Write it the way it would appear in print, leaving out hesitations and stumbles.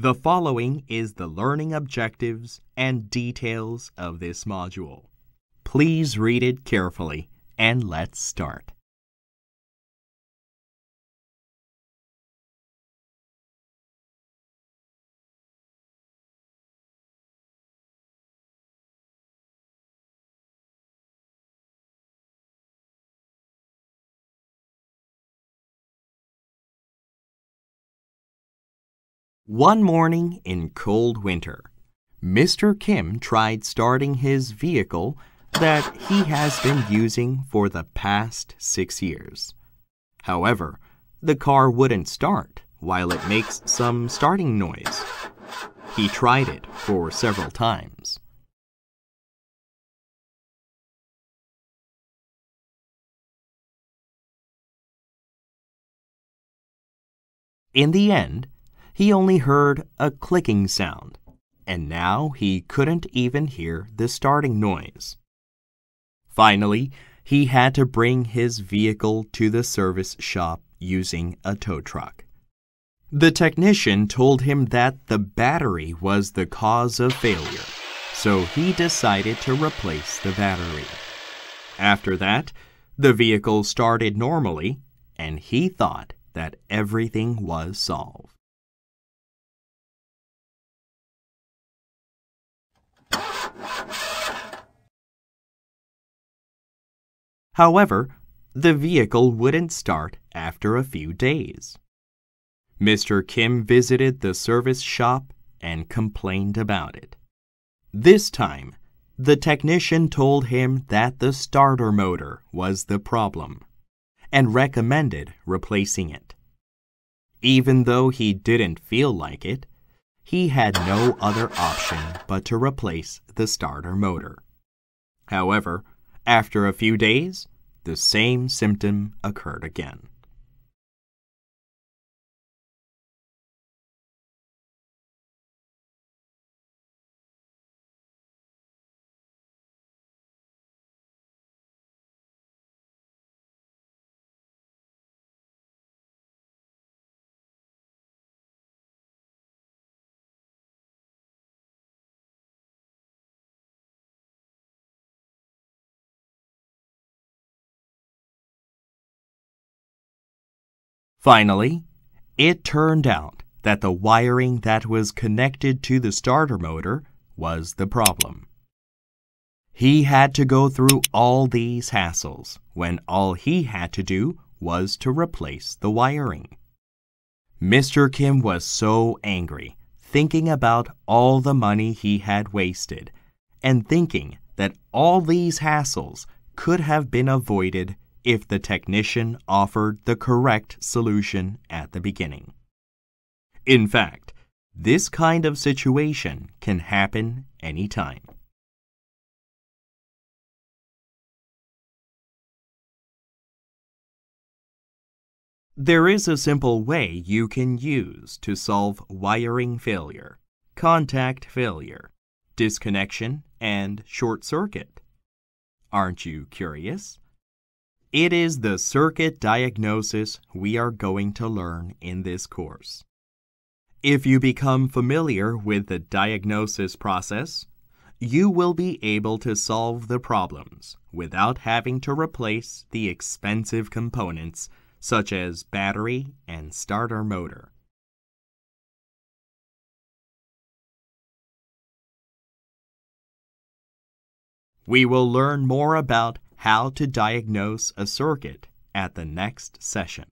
The following is the learning objectives and details of this module. Please read it carefully and let's start. One morning in cold winter, Mr. Kim tried starting his vehicle that he has been using for the past 6 years. However, the car wouldn't start while it makes some starting noise. He tried it for several times. In the end, he only heard a clicking sound, and now he couldn't even hear the starting noise. Finally, he had to bring his vehicle to the service shop using a tow truck. The technician told him that the battery was the cause of failure, so he decided to replace the battery. After that, the vehicle started normally, and he thought that everything was solved. However, the vehicle wouldn't start after a few days. Mr. Kim visited the service shop and complained about it. This time, the technician told him that the starter motor was the problem and recommended replacing it. Even though he didn't feel like it, he had no other option but to replace the starter motor. However, after a few days, the same symptom occurred again. Finally, it turned out that the wiring that was connected to the starter motor was the problem. He had to go through all these hassles when all he had to do was to replace the wiring. Mr. Kim was so angry, thinking about all the money he had wasted and thinking that all these hassles could have been avoided if the technician offered the correct solution at the beginning. In fact, this kind of situation can happen anytime. There is a simple way you can use to solve wiring failure, contact failure, disconnection, and short circuit. Aren't you curious? It is the circuit diagnosis we are going to learn in this course. If you become familiar with the diagnosis process, you will be able to solve the problems without having to replace the expensive components such as battery and starter motor. We will learn more about how to diagnose a circuit at the next session.